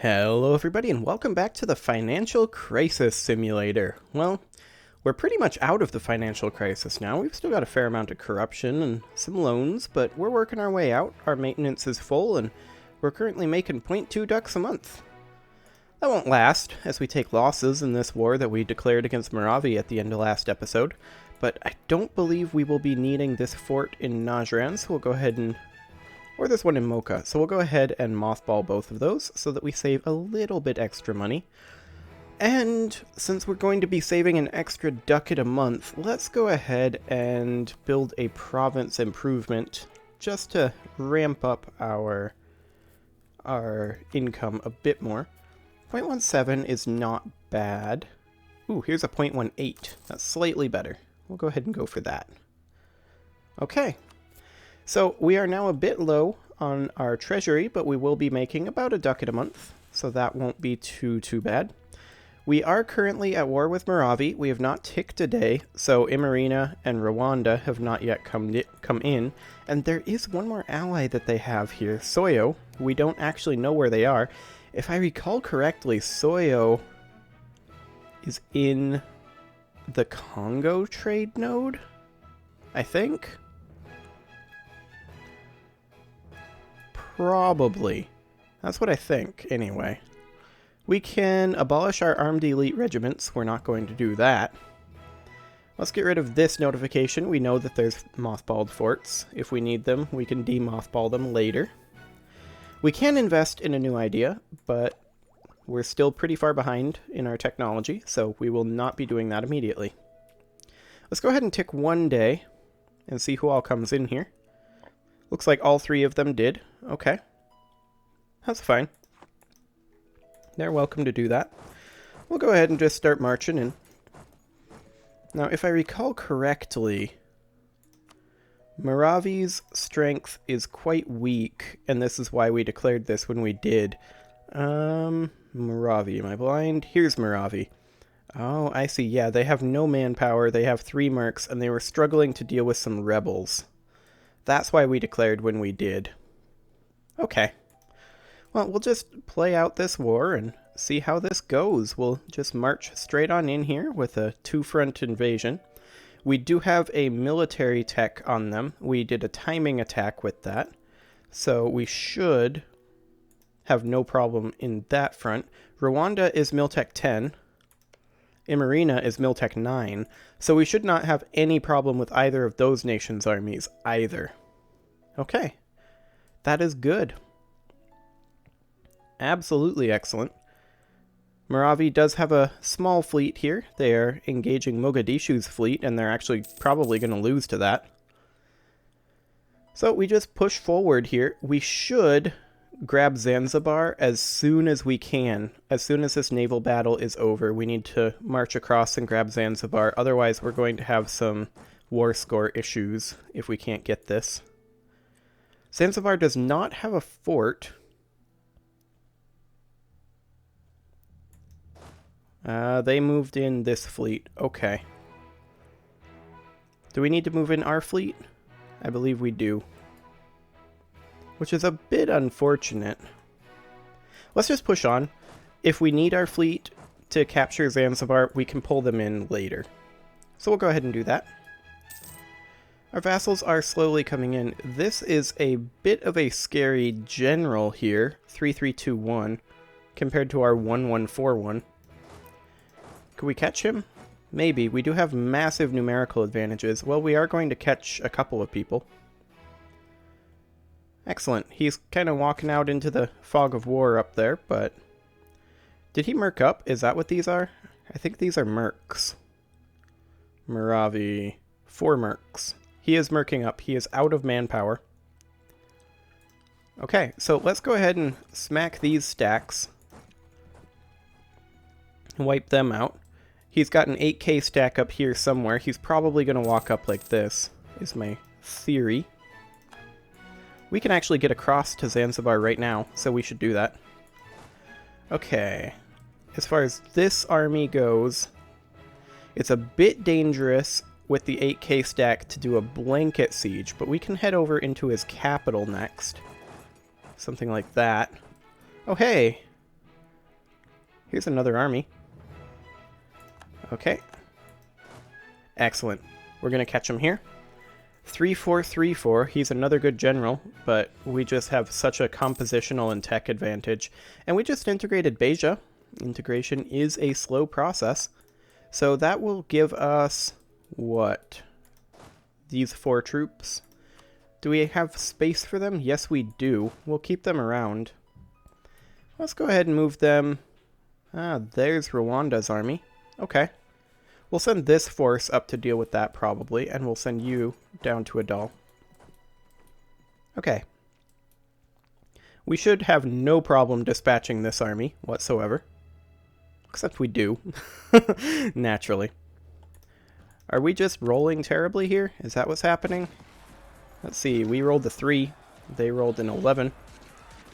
Hello everybody and welcome back to the Financial Crisis Simulator. Well, we're pretty much out of the financial crisis now. We've still got a fair amount of corruption and some loans, but we're working our way out. Our maintenance is full and we're currently making 0.2 ducks a month. That won't last, as we take losses in this war that we declared against Moravi at the end of last episode, but I don't believe we will be needing this fort in Najran, so we'll go ahead and... or this one in Mocha. So we'll go ahead and mothball both of those so that we save a little bit extra money. And since we're going to be saving an extra ducat a month, let's go ahead and build a province improvement just to ramp up our income a bit more. 0.17 is not bad. Ooh, here's a 0.18. That's slightly better. We'll go ahead and go for that. Okay. So we are now a bit low on our treasury, but we will be making about a ducat a month, so that won't be too bad. We are currently at war with Moravi. We have not ticked a day, so Imarina and Rwanda have not yet come in, and there is one more ally that they have here, Soyo. We don't actually know where they are. If I recall correctly, Soyo is in the Congo trade node, I think? Probably. That's what I think, anyway. We can abolish our armed elite regiments. We're not going to do that. Let's get rid of this notification. We know that there's mothballed forts. If we need them, we can demothball them later. We can invest in a new idea, but we're still pretty far behind in our technology, so we will not be doing that immediately. Let's go ahead and tick one day and see who all comes in here. Looks like all three of them did. Okay. That's fine. They're welcome to do that. We'll go ahead and just start marching in. Now, if I recall correctly, Moravi's strength is quite weak, and this is why we declared this when we did. Moravi, am I blind? Here's Moravi. Oh, I see. Yeah, they have no manpower, they have 3 mercs, and they were struggling to deal with some rebels. That's why we declared when we did. Okay. Well, we'll just play out this war and see how this goes. We'll just march straight on in here with a 2-front invasion. We do have a military tech on them. We did a timing attack with that. So we should have no problem in that front. Rwanda is Miltech 10. Imarina is Miltech 9, so we should not have any problem with either of those nations' armies either. Okay, that is good. Absolutely excellent. Moravi does have a small fleet here. They are engaging Mogadishu's fleet, and they're actually probably going to lose to that. So we just push forward here. We should grab Zanzibar as soon as we can. As soon as this naval battle is over, we need to march across and grab Zanzibar. Otherwise, we're going to have some war score issues if we can't get this. Zanzibar does not have a fort. They moved in this fleet. Okay. Do we need to move in our fleet? I believe we do. Which is a bit unfortunate. Let's just push on. If we need our fleet to capture Zanzibar, we can pull them in later. So we'll go ahead and do that. Our vassals are slowly coming in. This is a bit of a scary general here, 3321, compared to our 1141. Could we catch him? Maybe. We do have massive numerical advantages. Well, we are going to catch a couple of people. Excellent. He's kind of walking out into the fog of war up there, but... Did he merc up? Is that what these are? I think these are mercs. Moravi. 4 mercs. He is mercing up. He is out of manpower. Okay, so let's go ahead and smack these stacks. Wipe them out. He's got an 8k stack up here somewhere. He's probably going to walk up like this, is my theory. We can actually get across to Zanzibar right now, so we should do that. Okay. As far as this army goes, it's a bit dangerous with the 8k stack to do a blanket siege, but we can head over into his capital next. Something like that. Oh, hey! Here's another army. Okay. Excellent. We're going to catch him here. 3-4-3-4. He's another good general, but we just have such a compositional and tech advantage. And we just integrated Beja. Integration is a slow process. So that will give us, what? These 4 troops. Do we have space for them? Yes, we do. We'll keep them around. Let's go ahead and move them. Ah, there's Rwanda's army. Okay. We'll send this force up to deal with that probably, and we'll send you down to Adal. Okay. We should have no problem dispatching this army whatsoever. Except we do. Naturally. Are we just rolling terribly here? Is that what's happening? Let's see, we rolled a 3. They rolled an 11.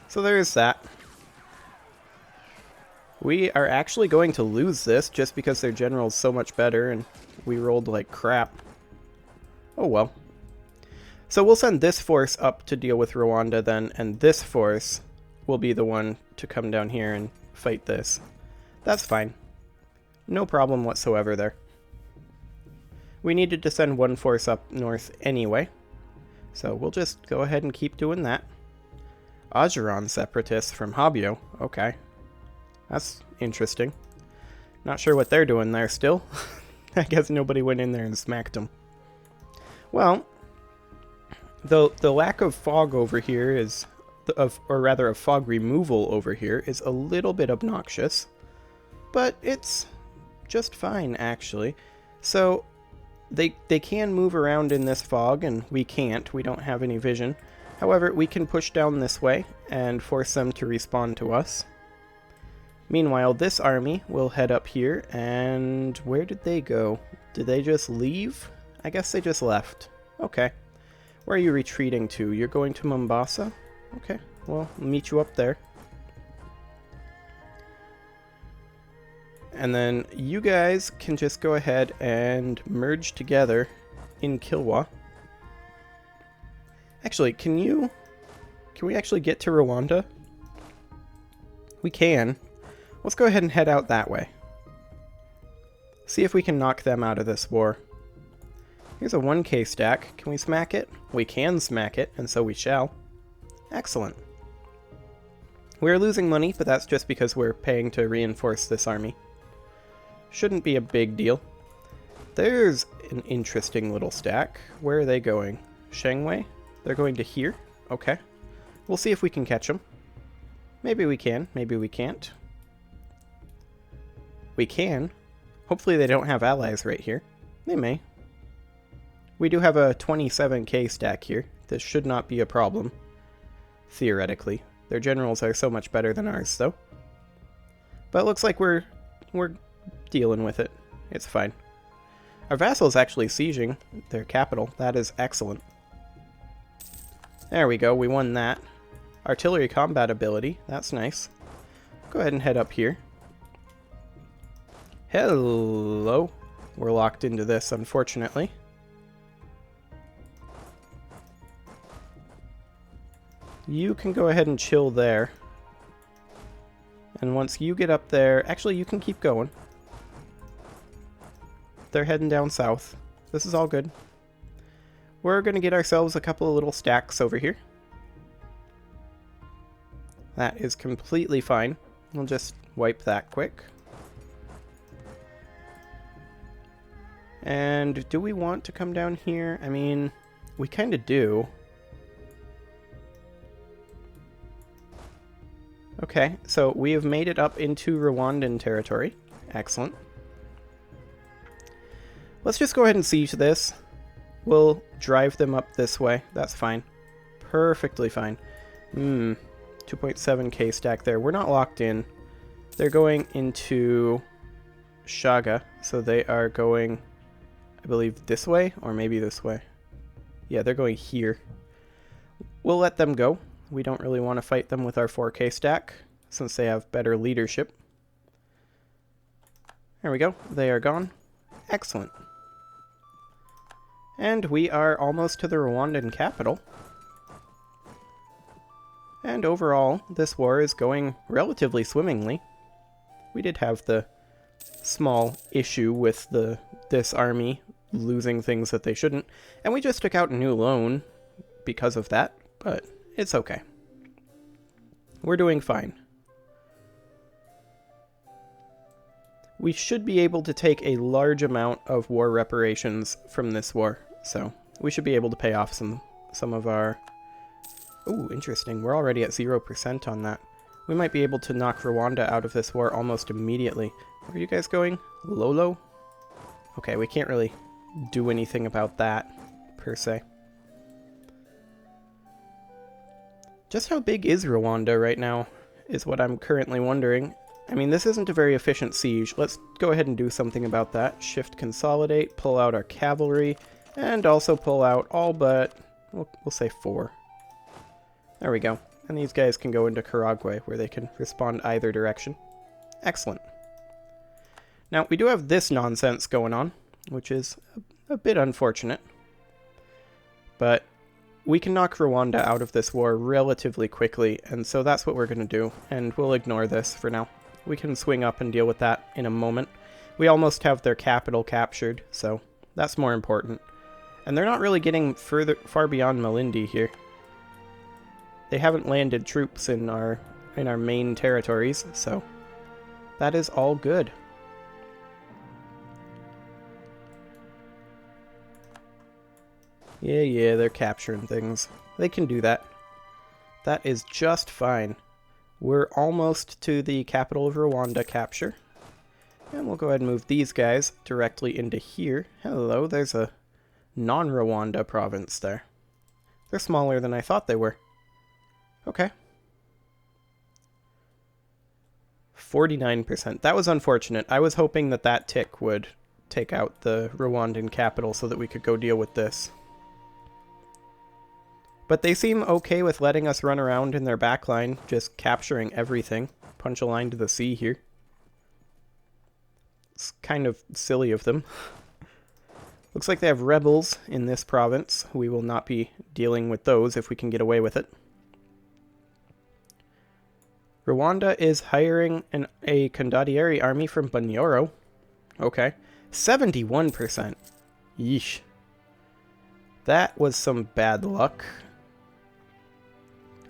So there is that. We are actually going to lose this just because their general's so much better and we rolled like crap. Oh well. So we'll send this force up to deal with Rwanda then, and this force will be the one to come down here and fight this. That's fine. No problem whatsoever there. We needed to send one force up north anyway, so we'll just go ahead and keep doing that. Ajuran separatists from Habio. Okay. That's interesting. Not sure what they're doing there still. I guess nobody went in there and smacked them. Well, the lack of fog over here is, or rather of fog removal over here is a little bit obnoxious, but it's just fine actually. So they can move around in this fog and we can't. We don't have any vision. However, we can push down this way and force them to respawn to us. Meanwhile, this army will head up here, and where did they go? Did they just leave? I guess they just left. Okay. Where are you retreating to? You're going to Mombasa? Okay, well, I'll meet you up there. And then you guys can just go ahead and merge together in Kilwa. Actually, can we actually get to Rwanda? We can. Let's go ahead and head out that way. See if we can knock them out of this war. Here's a 1k stack. Can we smack it? We can smack it, and so we shall. Excellent. We're losing money, but that's just because we're paying to reinforce this army. Shouldn't be a big deal. There's an interesting little stack. Where are they going? Shangwei? They're going to here? Okay. We'll see if we can catch them. Maybe we can, maybe we can't. We can. Hopefully they don't have allies right here. They may. We do have a 27k stack here. This should not be a problem. Theoretically. Their generals are so much better than ours, though. But it looks like we're dealing with it. It's fine. Our vassal's actually sieging their capital. That is excellent. There we go. We won that. Artillery combat ability. That's nice. Go ahead and head up here. Hello. We're locked into this, unfortunately. You can go ahead and chill there. And once you get up there... Actually, you can keep going. They're heading down south. This is all good. We're going to get ourselves a couple of little stacks over here. That is completely fine. We'll just wipe that quick. And do we want to come down here? I mean, we kind of do. Okay, so we have made it up into Rwandan territory. Excellent. Let's just go ahead and siege this. We'll drive them up this way. That's fine. Perfectly fine. 2.7k stack there. We're not locked in. They're going into Shaga, so they are going, I believe, this way, or maybe this way. Yeah, they're going here. We'll let them go. We don't really want to fight them with our 4k stack, since they have better leadership. There we go. They are gone. Excellent. And we are almost to the Rwandan capital. And overall, this war is going relatively swimmingly. we did have the small issue with this army losing things that they shouldn't, and we just took out a new loan because of that, but it's okay. We're doing fine. We should be able to take a large amount of war reparations from this war, so we should be able to pay off some of our... Ooh, interesting. We're already at 0% on that. We might be able to knock Rwanda out of this war almost immediately. Where are you guys going? Lolo? Okay, we can't really do anything about that, per se. Just how big is Rwanda right now, is what I'm currently wondering. I mean, this isn't a very efficient siege. Let's go ahead and do something about that. Shift consolidate, pull out our cavalry, and also pull out all but, we'll say 4. There we go. And these guys can go into Karagwe, where they can respond either direction. Excellent. Now, we do have this nonsense going on, which is a bit unfortunate. But we can knock Rwanda out of this war relatively quickly, and so that's what we're going to do, and we'll ignore this for now. We can swing up and deal with that in a moment. We almost have their capital captured, so that's more important. And they're not really getting far beyond Malindi here. They haven't landed troops in our main territories, so that is all good. Yeah, they're capturing things. They can do that. That is just fine. We're almost to the capital of Rwanda capture. And we'll go ahead and move these guys directly into here. Hello, there's a non-Rwanda province there. They're smaller than I thought they were. Okay. 49%. That was unfortunate. I was hoping that that tick would take out the Rwandan capital so that we could go deal with this. But they seem okay with letting us run around in their backline, just capturing everything. Punch a line to the sea here. It's kind of silly of them. Looks like they have rebels in this province. We will not be dealing with those if we can get away with it. Rwanda is hiring a condottieri army from Bunyoro. Okay. 71%. Yeesh. That was some bad luck.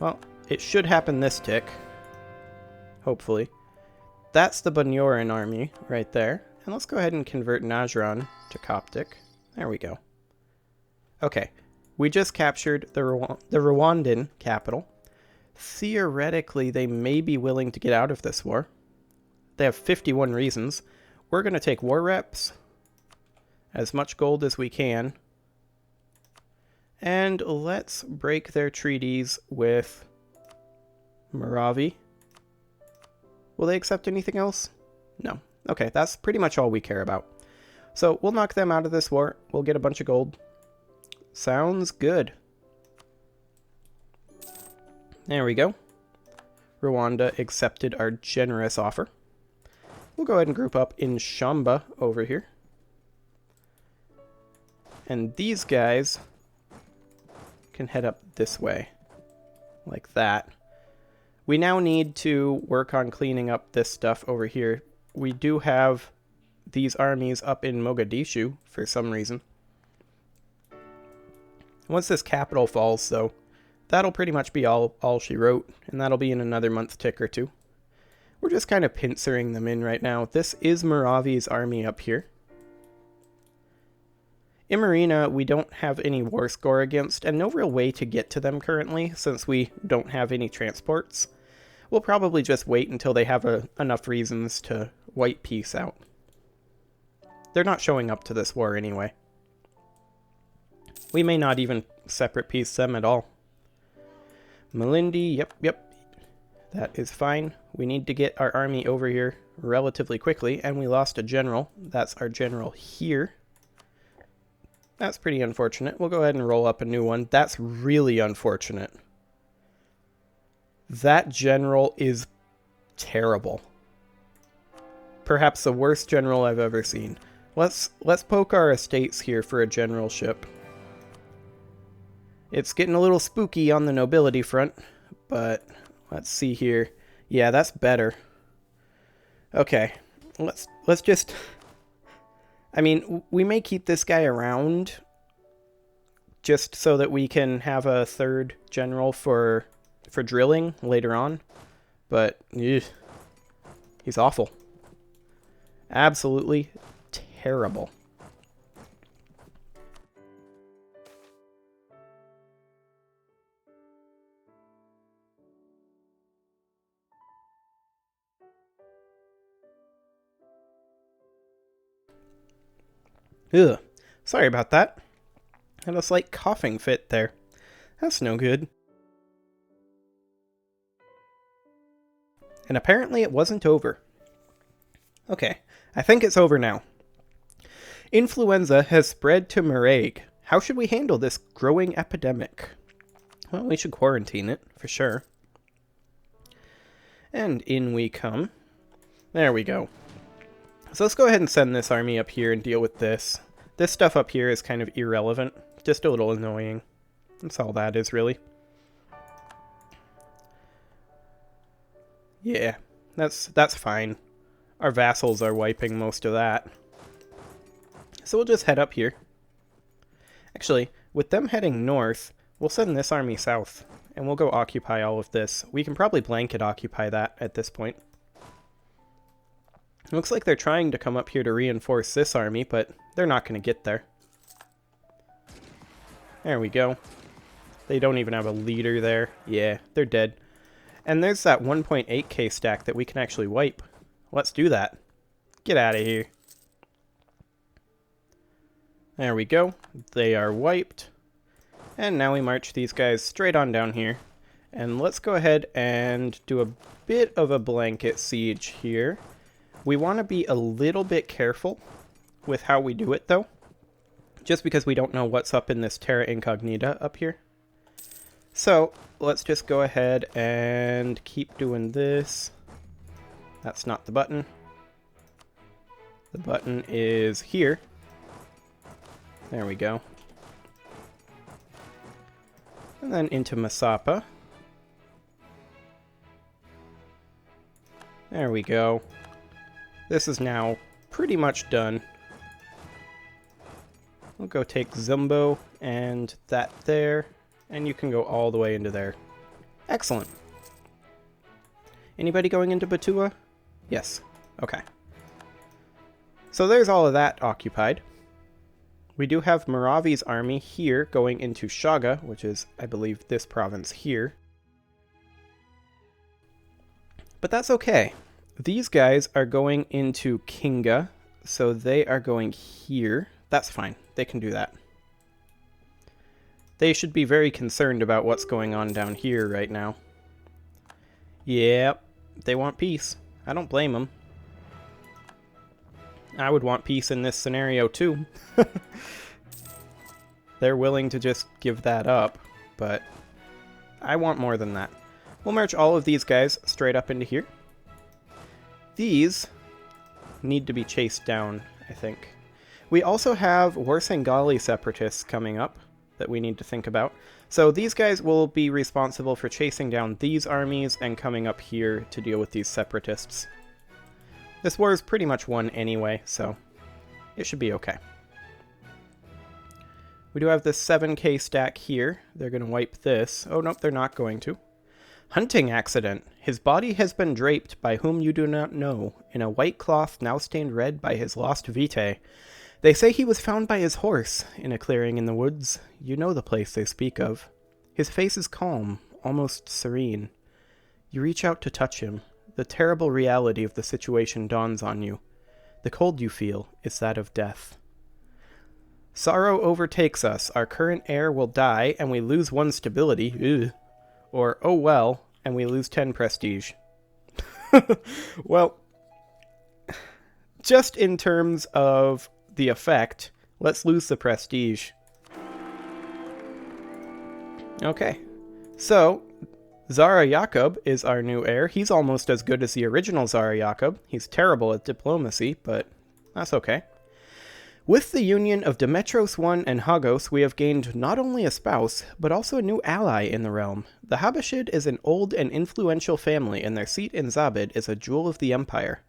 Well, it should happen this tick. Hopefully. That's the Bunyoran army right there. And let's go ahead and convert Najran to Coptic. There we go. Okay. We just captured the Rwandan capital. Theoretically, they may be willing to get out of this war. They have 51 reasons. We're going to take war reps. As much gold as we can. And let's break their treaties with Moravi. Will they accept anything else? No. Okay, that's pretty much all we care about. So we'll knock them out of this war. We'll get a bunch of gold. Sounds good. There we go. Rwanda accepted our generous offer. We'll go ahead and group up in Shamba over here. And these guys can head up this way, like that. We now need to work on cleaning up this stuff over here. We do have these armies up in Mogadishu for some reason. Once this capital falls, though, that'll pretty much be all she wrote, and that'll be in another month tick or two. We're just kind of pincering them in right now. This is Moravi's army up here. Imarina, we don't have any war score against, and no real way to get to them currently, since we don't have any transports. We'll probably just wait until they have enough reasons to wipe peace out. They're not showing up to this war anyway. We may not even separate peace them at all. Malindi, yep. That is fine. We need to get our army over here relatively quickly, and we lost a general. That's our general here. That's pretty unfortunate. We'll go ahead and roll up a new one. That's really unfortunate. That general is terrible. Perhaps the worst general I've ever seen. Let's poke our estates here for a generalship. It's getting a little spooky on the nobility front, but let's see here. Yeah, that's better. Okay, let's just... I mean, we may keep this guy around just so that we can have a third general for drilling later on, but ugh, he's awful. Absolutely terrible. Ugh. Sorry about that. Had a slight coughing fit there. That's no good. And apparently it wasn't over. Okay, I think it's over now. Influenza has spread to Murag. How should we handle this growing epidemic? Well, we should quarantine it, for sure. And in we come. There we go. So let's go ahead and send this army up here and deal with this. This stuff up here is kind of irrelevant. Just a little annoying. That's all that is, really. Yeah, that's fine. Our vassals are wiping most of that. So we'll just head up here. Actually, with them heading north, we'll send this army south. And we'll go occupy all of this. We can probably blanket occupy that at this point. It looks like they're trying to come up here to reinforce this army, but they're not going to get there. There we go. They don't even have a leader there. Yeah, they're dead. And there's that 1.8k stack that we can actually wipe. Let's do that. Get out of here. There we go. They are wiped. And now we march these guys straight on down here. And let's go ahead and do a bit of a blanket siege here. We want to be a little bit careful with how we do it, though. Just because we don't know what's up in this Terra Incognita up here. So, let's just go ahead and keep doing this. That's not the button. The button is here. There we go. And then into Masapa. There we go. This is now pretty much done. We'll go take Zumbo and that there, and you can go all the way into there. Excellent. Anybody going into Batua? Yes. Okay. So there's all of that occupied. We do have Maravi's army here going into Shaga, which is, I believe, this province here. But that's okay. These guys are going into Kinga, so they are going here. That's fine. They can do that. They should be very concerned about what's going on down here right now. Yep, they want peace. I don't blame them. I would want peace in this scenario too. They're willing to just give that up, but I want more than that. We'll march all of these guys straight up into here. These need to be chased down, I think. We also have Warsangali separatists coming up that we need to think about. So these guys will be responsible for chasing down these armies and coming up here to deal with these separatists. This war is pretty much won anyway, so it should be okay. We do have this 7k stack here. They're going to wipe this. Oh, nope, they're not going to. Hunting accident. His body has been draped by whom you do not know, in a white cloth now stained red by his lost vitae. They say he was found by his horse, in a clearing in the woods. You know the place they speak of. His face is calm, almost serene. You reach out to touch him. The terrible reality of the situation dawns on you. The cold you feel is that of death. Sorrow overtakes us. Our current heir will die, and we lose 1 stability. Ugh. Or, oh well, and we lose 10 prestige. Well, just in terms of the effect, let's lose the prestige. Okay, so Zara Jakob is our new heir. He's almost as good as the original Zara Jakob. He's terrible at diplomacy, but that's okay. With the union of Demetros I and Hagos, we have gained not only a spouse, but also a new ally in the realm. The Habashid is an old and influential family, and their seat in Zabid is a jewel of the empire.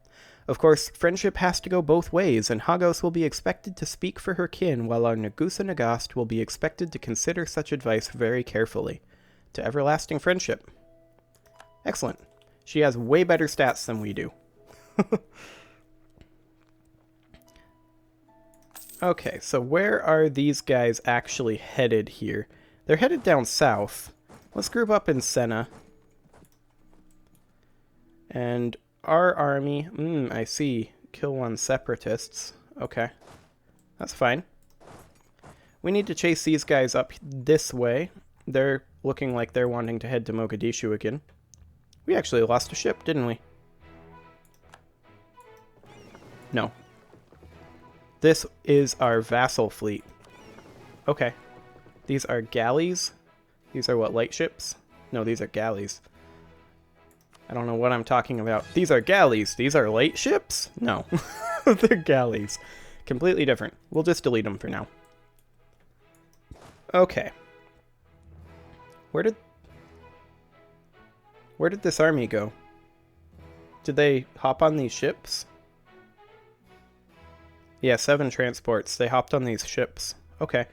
Of course, friendship has to go both ways, and Hagos will be expected to speak for her kin, while our Nagusa Nagast will be expected to consider such advice very carefully. To everlasting friendship. Excellent. She has way better stats than we do. Okay, so where are these guys actually headed here? They're headed down south. Let's group up in Senna. And our army, I see. Kill 1 separatists. Okay. That's fine. We need to chase these guys up this way. They're looking like they're wanting to head to Mogadishu again. We actually lost a ship, didn't we? No. This is our vassal fleet. Okay. These are galleys. These are what, light ships? No, these are galleys. I don't know what I'm talking about. These are galleys. These are light ships? No. They're galleys. Completely different. We'll just delete them for now. Okay. Where did this army go? Did they hop on these ships? Yeah, 7 transports. They hopped on these ships. Okay.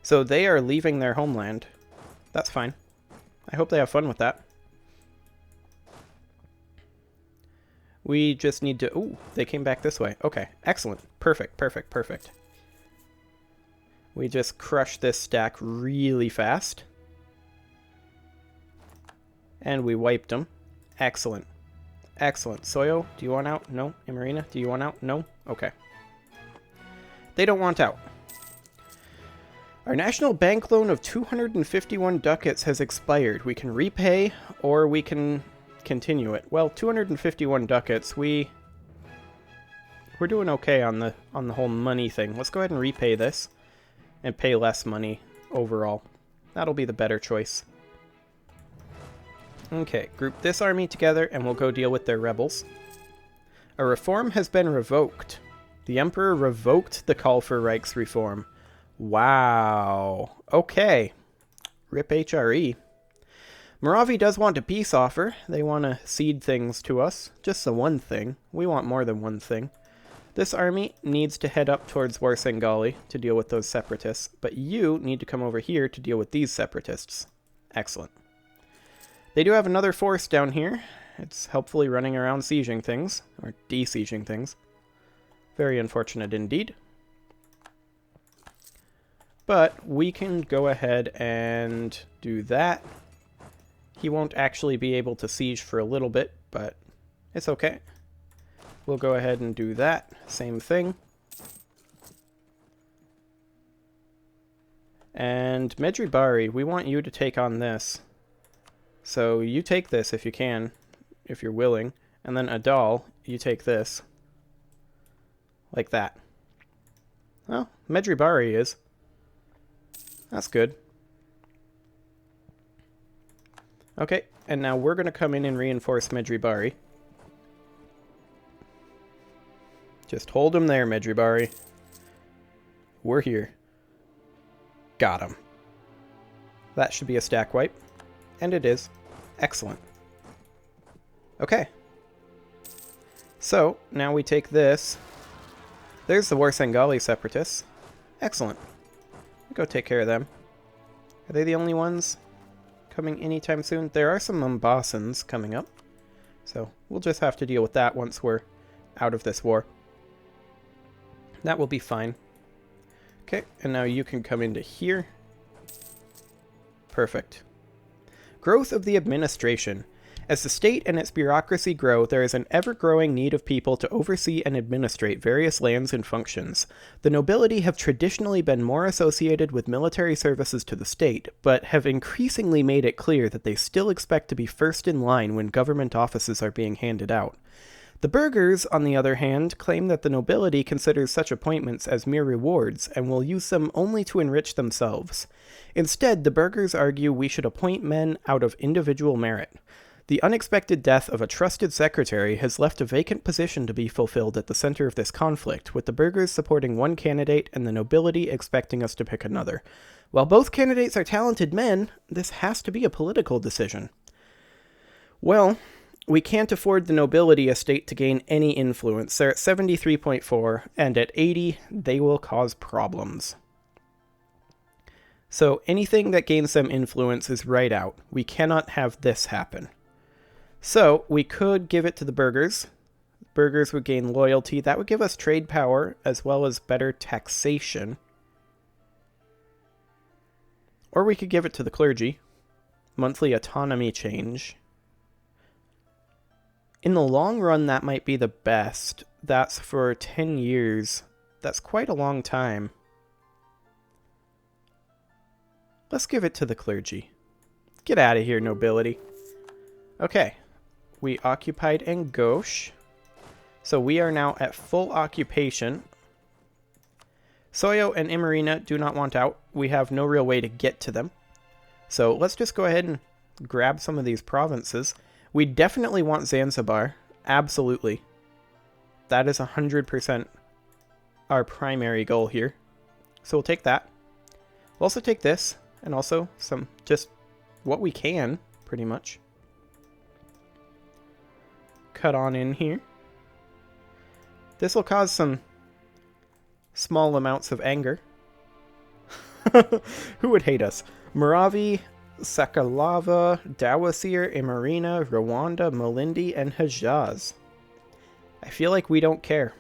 So they are leaving their homeland. That's fine. I hope they have fun with that. We just need to... Ooh, they came back this way. Okay, excellent. Perfect, perfect, perfect. We just crushed this stack really fast. And we wiped them. Excellent. Excellent. Soyo, do you want out? No. Emarina, do you want out? No? Okay. They don't want out. Our national bank loan of 251 ducats has expired. We can repay, or we can continue it. Well, 251 ducats, we're doing okay on the whole money thing. Let's go ahead and repay this and pay less money overall. That'll be the better choice. Okay, group this army together and we'll go deal with their rebels. A reform has been revoked. The Emperor revoked the call for Reichs reform. Wow. Okay. RIP HRE. Moravi does want a peace offer. They want to cede things to us. Just the one thing. We want more than one thing. This army needs to head up towards Warsangali to deal with those separatists, but you need to come over here to deal with these separatists. Excellent. They do have another force down here. It's helpfully running around sieging things, or de-sieging things. Very unfortunate indeed. But we can go ahead and do that. He won't actually be able to siege for a little bit, but it's okay. We'll go ahead and do that. Same thing. And Medjugorje, we want you to take on this. So you take this if you can, if you're willing. And then Adal, you take this. Like that. Well, Medjugorje is. That's good. Okay, and now we're going to come in and reinforce Medjugorje. Just hold him there, Medjugorje. We're here. Got him. That should be a stack wipe. And it is. Excellent. Okay. So, now we take this. There's the Warsangali separatists. Excellent. Go take care of them. Are they the only ones coming anytime soon? There are some Mombasans coming up. So, we'll just have to deal with that once we're out of this war. That will be fine. Okay, and now you can come into here. Perfect. Growth of the administration. As the state and its bureaucracy grow, there is an ever-growing need of people to oversee and administrate various lands and functions. The nobility have traditionally been more associated with military services to the state, but have increasingly made it clear that they still expect to be first in line when government offices are being handed out. The burghers, on the other hand, claim that the nobility considers such appointments as mere rewards and will use them only to enrich themselves. Instead, the burghers argue we should appoint men out of individual merit. The unexpected death of a trusted secretary has left a vacant position to be fulfilled at the center of this conflict, with the burghers supporting one candidate and the nobility expecting us to pick another. While both candidates are talented men, this has to be a political decision. Well, we can't afford the nobility estate to gain any influence. They're at 73.4, and at 80, they will cause problems. So anything that gains them influence is right out. We cannot have this happen. So we could give it to the burghers. Burghers would gain loyalty. That would give us trade power as well as better taxation. Or we could give it to the clergy. Monthly autonomy change. In the long run, that might be the best. That's for 10 years. That's quite a long time. Let's give it to the clergy. Get out of here, nobility. Okay. We occupied Angoche. So we are now at full occupation. Soyo and Imerina do not want out. We have no real way to get to them. So let's just go ahead and grab some of these provinces. We definitely want Zanzibar. Absolutely. That is 100% our primary goal here. So we'll take that. We'll also take this. And also some, just what we can, pretty much. Cut on in here. This will cause some small amounts of anger. Who would hate us? Moravi, Sakalava, Dawasir, Imerina, Rwanda, Malindi, and Hejaz. I feel like we don't care.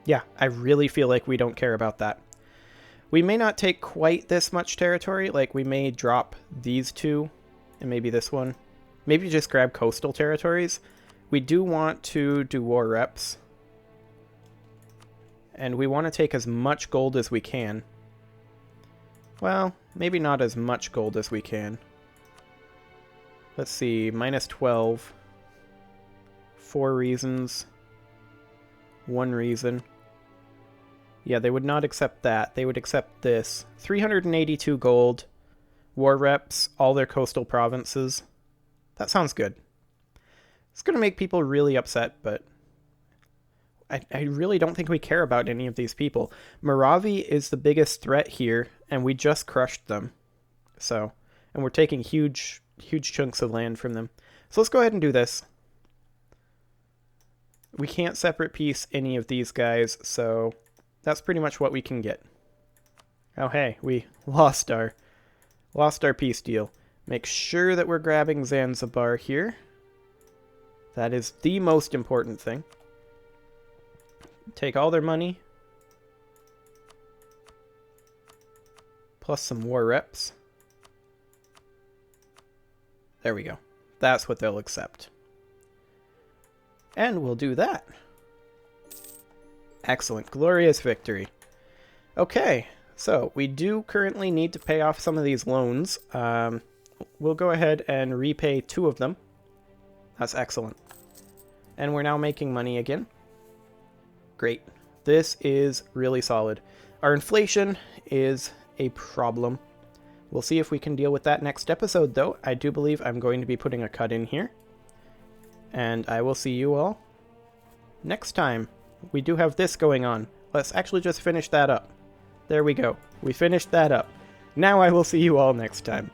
Yeah, I really feel like we don't care about that. We may not take quite this much territory. Like, we may drop these two and maybe this one. Maybe just grab coastal territories. We do want to do war reps. And we want to take as much gold as we can. Well, maybe not as much gold as we can. Let's see, minus 12. 4 reasons. 1 reason. Yeah, they would not accept that. They would accept this. 382 gold. War reps, all their coastal provinces. That sounds good. It's going to make people really upset, but I really don't think we care about any of these people. Moravi is the biggest threat here, and we just crushed them. So, and we're taking huge chunks of land from them. So let's go ahead and do this. We can't separate piece any of these guys, so that's pretty much what we can get. Oh hey, we lost our peace deal. Make sure that we're grabbing Zanzibar here. That is the most important thing. Take all their money. Plus some war reps. There we go. That's what they'll accept. And we'll do that. Excellent. Glorious victory. Okay, so we do currently need to pay off some of these loans. We'll go ahead and repay 2 of them. That's excellent. And we're now making money again. Great. This is really solid. Our inflation is a problem. We'll see if we can deal with that next episode, though. I do believe I'm going to be putting a cut in here. And I will see you all next time. We do have this going on. Let's actually just finish that up. There we go. We finished that up. Now I will see you all next time.